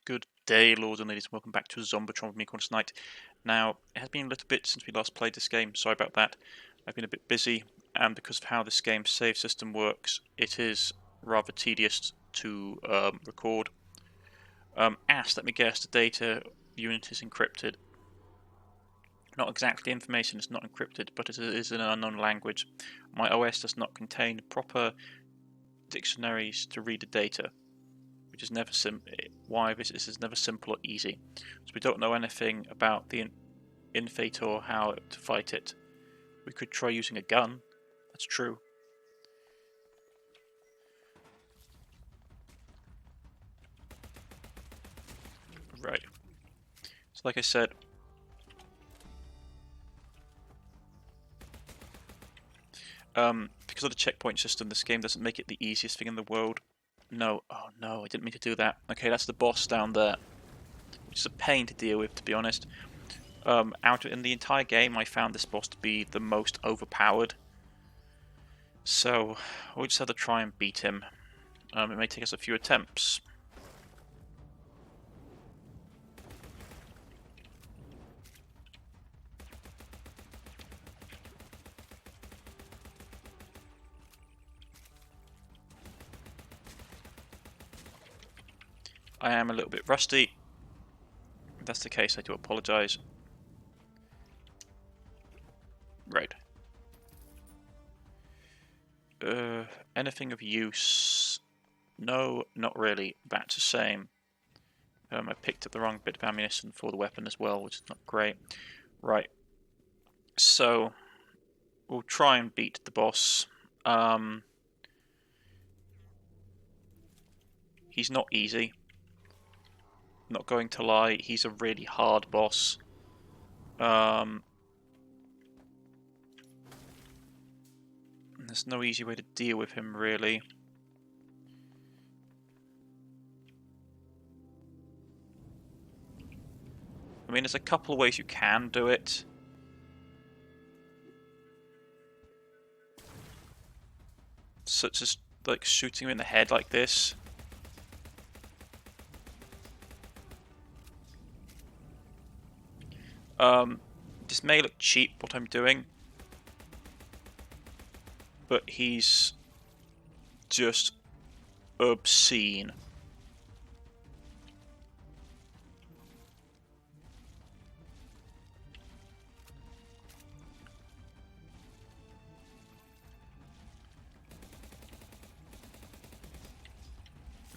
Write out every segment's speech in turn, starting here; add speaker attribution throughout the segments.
Speaker 1: Good day, lords and ladies, and welcome back to Zombotron with me, Cornish-Knight. Now, it has been a little bit since we last played this game, sorry about that. I've been a bit busy, and because of how this game's save system works, it is rather tedious to record. Let me guess, the data unit is encrypted. Not exactly, information is not encrypted, but it is in an unknown language. My OS does not contain proper dictionaries to read the data, which is never why this is never simple or easy. So we don't know anything about the infate or how to fight it. We could try using a gun, that's true. Right. So like I said, because of the checkpoint system, this game doesn't make it the easiest thing in the world. No, oh no, I didn't mean to do that. Okay, that's the boss down there, which is a pain to deal with, to be honest. In the entire game, I found this boss to be the most overpowered. So, we'll just have to try and beat him. It may take us a few attempts. I am a little bit rusty. If that's the case, I do apologise. Right. Anything of use? No, not really. Back to same. I picked up the wrong bit of ammunition for the weapon as well, which is not great. Right. So, we'll try and beat the boss. He's not easy. Not going to lie, he's a really hard boss. There's no easy way to deal with him, really. I mean, there's a couple of ways you can do it. Such as, like, shooting him in the head like this. This may look cheap, what I'm doing, but he's just obscene.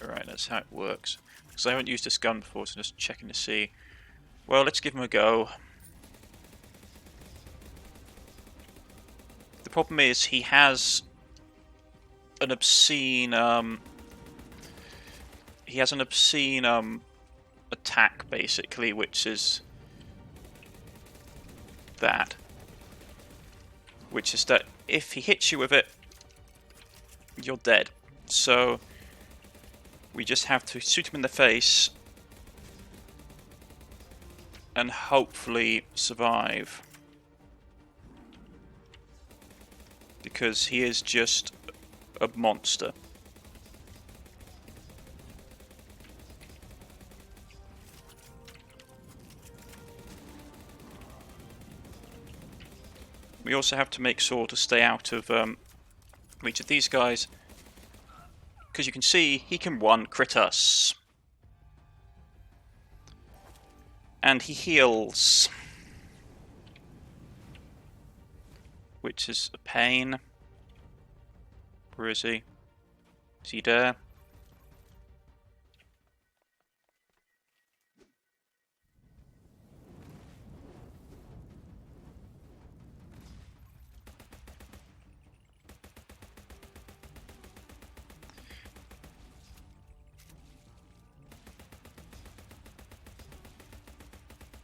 Speaker 1: Alright, that's how it works. Because I haven't used this gun before, so just checking to see. Well, let's give him a go. The problem is he has an obscene attack, basically, which is that. Which is that if he hits you with it, you're dead. So we just have to shoot him in the face and hopefully survive. Because he is just a monster. We also have to make sure to stay out of reach of these guys, because you can see he can one crit us. And he heals, which is a pain. Where is he? Is he there?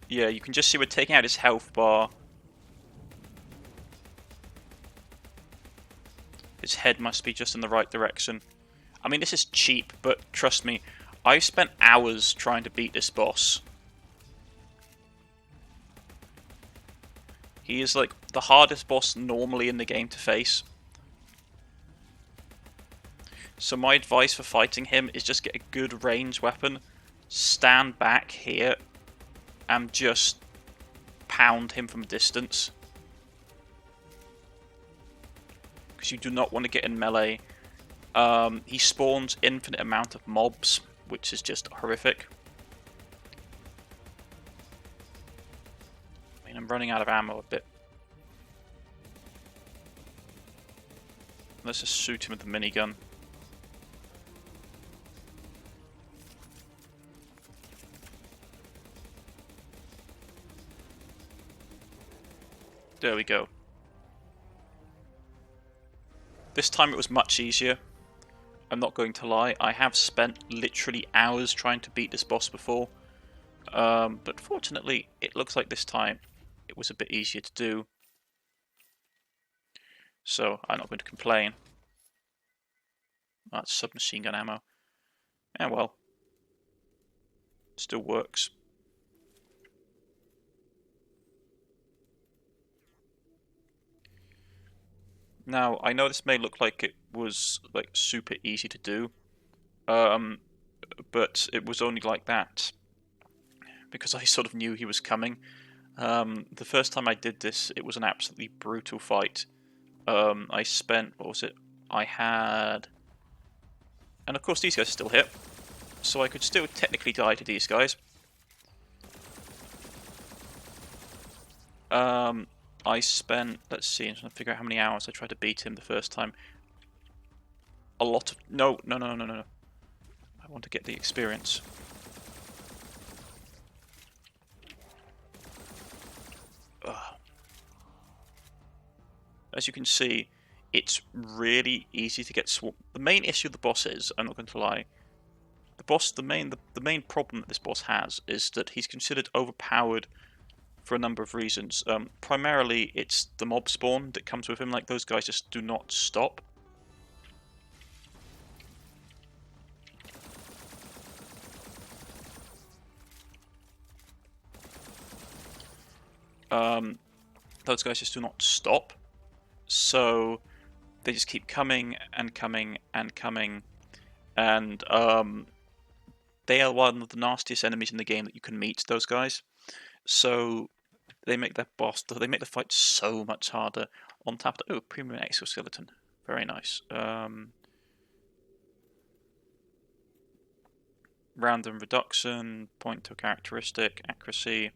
Speaker 1: Yeah, you can just see we're taking out his health bar. His head must be just in the right direction. I mean, this is cheap, but trust me, I've spent hours trying to beat this boss. He is like the hardest boss normally in the game to face. So my advice for fighting him is just get a good range weapon stand back here and just pound him from a distance. Because you do not want to get in melee. He spawns infinite amount of mobs, which is just horrific. I mean, I'm running out of ammo a bit. Let's just shoot him with the minigun. There we go. This time it was much easier. I'm not going to lie. I have spent literally hours trying to beat this boss before. But fortunately, it looks like this time it was a bit easier to do. So I'm not going to complain. That's submachine gun ammo. Yeah, well. Still works. Now, I know this may look like it was like super easy to do, but it was only like that because I sort of knew he was coming. The first time I did this, it was an absolutely brutal fight. I spent, what was it? I had, and of course these guys are still here, so I could still technically die to these guys. I spent, let's see, I'm trying to figure out how many hours I tried to beat him the first time. A lot of, no. I want to get the experience. Ugh. As you can see, it's really easy to get swamped. The main issue of the boss is, I'm not going to lie, the main problem that this boss has is that he's considered overpowered for a number of reasons. Primarily, it's the mob spawn that comes with him. Like, those guys just do not stop. Those guys just do not stop. So they just keep coming and coming and coming. And they are one of the nastiest enemies in the game that you can meet, those guys. So they make that boss, they make the fight so much harder. On top of, oh, premium exoskeleton, very nice. Random reduction, point to a characteristic, accuracy.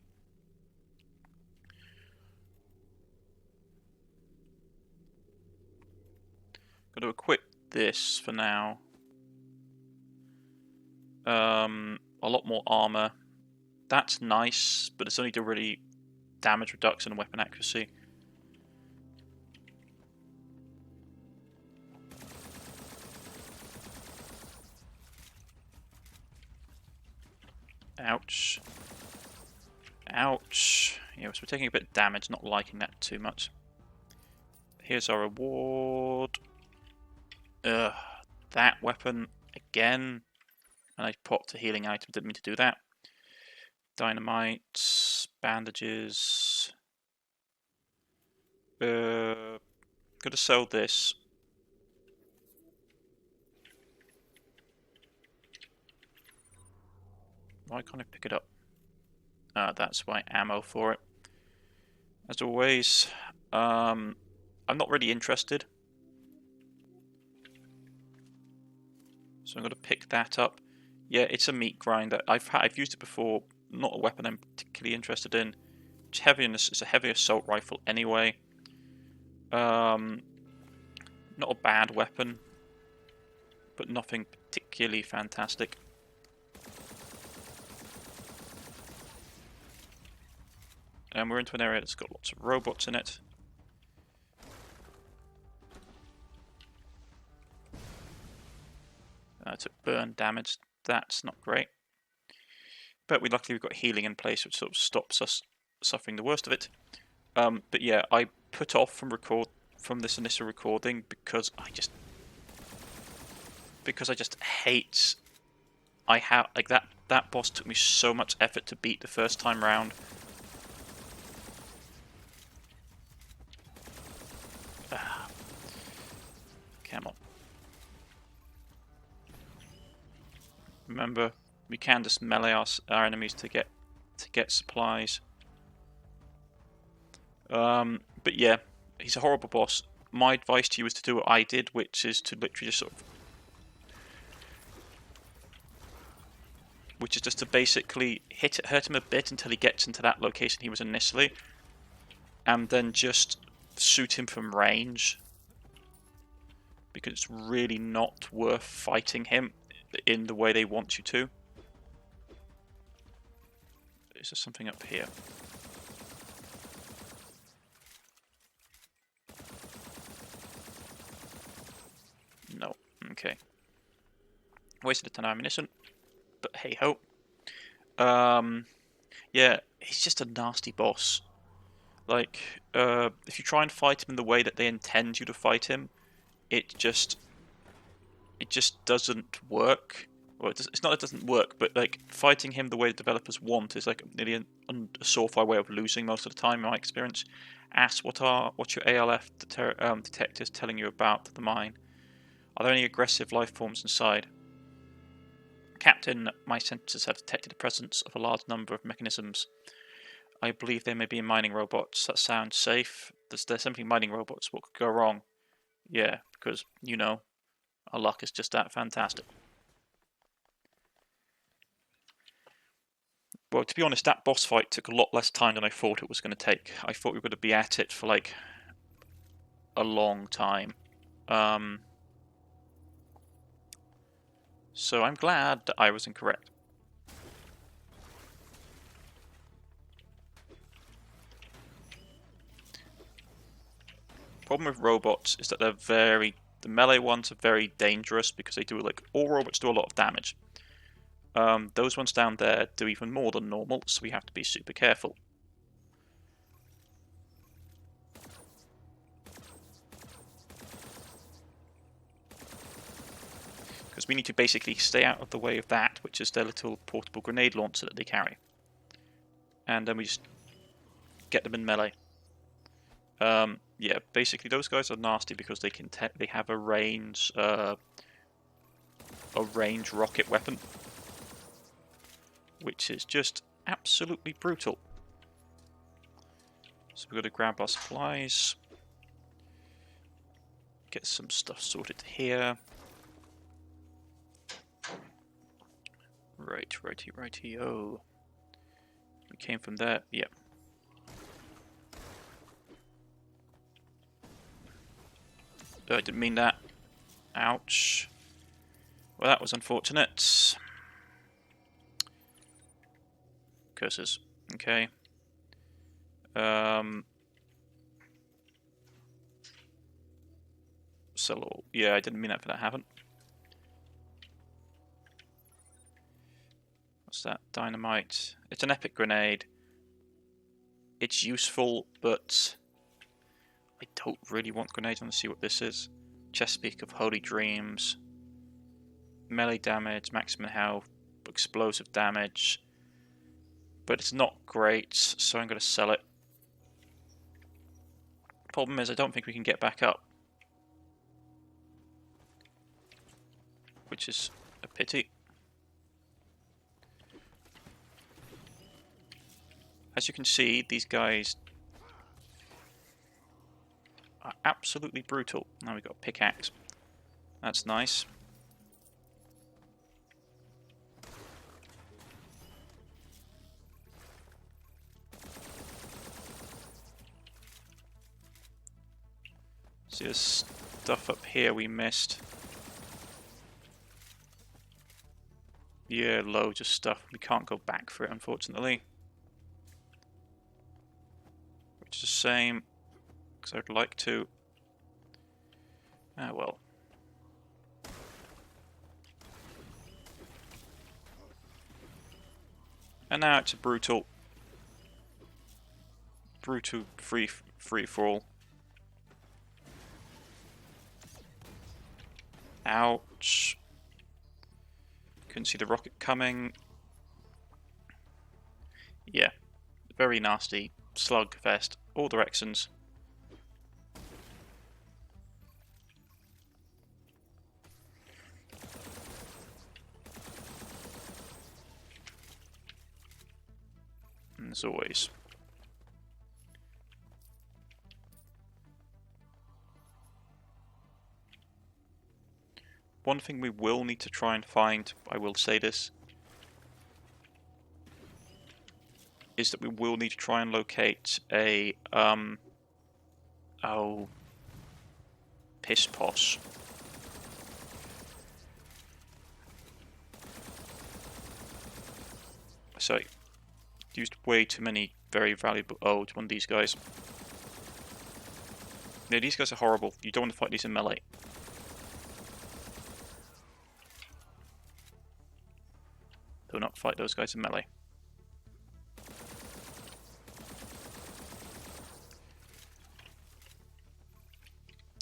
Speaker 1: Got to equip this for now. A lot more armor. That's nice, but it's only to really damage reduction and weapon accuracy. Ouch. Ouch. Yeah, so we're taking a bit of damage, not liking that too much. Here's our reward. Ugh, that weapon again. And I popped a healing item, didn't mean to do that. Dynamite, bandages. Gotta sell this. Why can't I pick it up? That's why ammo for it. As always, I'm not really interested. So I'm going to pick that up. Yeah, it's a meat grinder. I've used it before. Not a weapon I'm particularly interested in. It's a heavy assault rifle anyway. Not a bad weapon, but nothing particularly fantastic. And we're into an area that's got lots of robots in it. Took burn damage. That's not great. But luckily we've got healing in place, which sort of stops us suffering the worst of it. But yeah, I put off from this initial recording because I just hate. That boss took me so much effort to beat the first time round. Come on. Remember, We can just melee our enemies to get supplies. But yeah, he's a horrible boss. My advice to you is to do what I did, which is to literally just sort of, which is just to basically hurt him a bit until he gets into that location he was initially, and then just shoot him from range, because it's really not worth fighting him in the way they want you to. Is there something up here? No. Okay. Wasted a ton of ammunition, but hey ho. Yeah, he's just a nasty boss. Like, if you try and fight him in the way that they intend you to fight him, it just doesn't work. Well, it's not that it doesn't work, but like fighting him the way the developers want is like nearly a surefire way of losing most of the time, in my experience. Ask what's your ALF detectors telling you about the mine? Are there any aggressive life forms inside? Captain, my sensors have detected the presence of a large number of mechanisms. I believe they may be mining robots. That sounds safe. There's simply mining robots. What could go wrong? Yeah, because, you know, our luck is just that fantastic. Well, to be honest, that boss fight took a lot less time than I thought it was going to take. I thought we were going to be at it for, like, a long time. So I'm glad that I was incorrect. Problem with robots is that the melee ones are very dangerous because they do, like, all robots do a lot of damage. Those ones down there do even more than normal, so we have to be super careful. Because we need to basically stay out of the way of that, which is their little portable grenade launcher that they carry. And then we just get them in melee. Yeah, basically those guys are nasty because they have a range rocket weapon, which is just absolutely brutal. So we've got to grab our supplies, get some stuff sorted here. Righty. Oh, we came from there. Yep. I didn't mean that. Ouch. Well, that was unfortunate. Curses. Okay. Sell. Yeah, I didn't mean that for that to happen. What's that? Dynamite. It's an epic grenade. It's useful, but I don't really want grenades. I want to see what this is. Chesapeake of Holy Dreams. Melee damage, maximum health, explosive damage. But it's not great, so I'm going to sell it. Problem is, I don't think we can get back up. Which is a pity. As you can see, these guys are absolutely brutal. Now we've got a pickaxe. That's nice. See, there's stuff up here we missed. Yeah, loads of stuff. We can't go back for it, unfortunately. Which is a shame, because I'd like to. Ah, well. And now it's a brutal free for all. Ouch. Couldn't see the rocket coming. Yeah, very nasty slugfest, all directions. as always. One thing we will need to try and find, I will say this, is that we will need to try and locate a, oh, piss posh. Sorry, used way too many very valuable, oh, it's one of these guys. Yeah, these guys are horrible. You don't want to fight these in melee. Do not fight those guys in melee.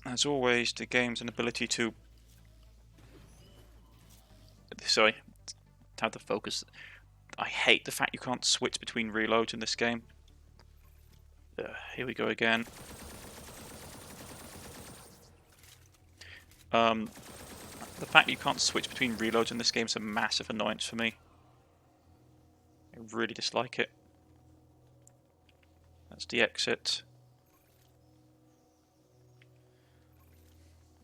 Speaker 1: As always, the game's an ability to... Sorry, to have the focus. I hate the fact you can't switch between reloads in this game. Here we go again. The fact you can't switch between reloads in this game is a massive annoyance for me. I really dislike it. That's the exit.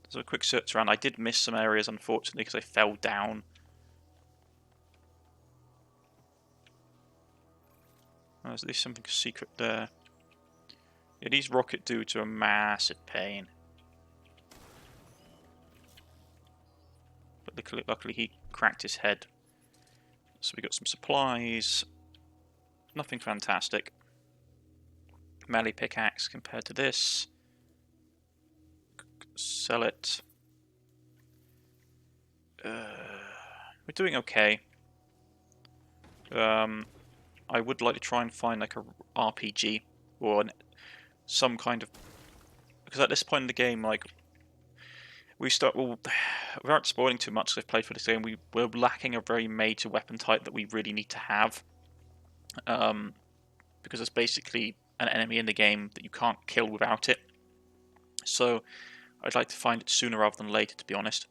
Speaker 1: So a quick search around. I did miss some areas, unfortunately, because I fell down. Oh, there's at least something secret there. Yeah, these rocket dudes are a massive pain. But luckily he cracked his head. So we got some supplies. Nothing fantastic. Melee pickaxe compared to this. Sell it. We're doing okay. I would like to try and find like a RPG or some kind of, because at this point in the game, like without spoiling too much, 'cause I've played for this game, we're lacking a very major weapon type that we really need to have, because it's basically an enemy in the game that you can't kill without it. So I'd like to find it sooner rather than later, to be honest.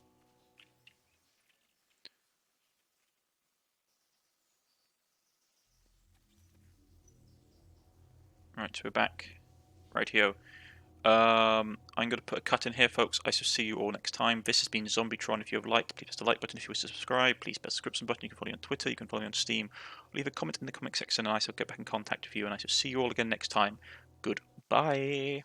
Speaker 1: Right, so we're back. Rightio. I'm going to put a cut in here, folks. I shall see you all next time. This has been Zombotron. If you have liked, please press the like button. If you wish to subscribe, please press the subscription button. You can follow me on Twitter, you can follow me on Steam. Leave a comment in the comment section and I shall get back in contact with you, and I shall see you all again next time. Goodbye.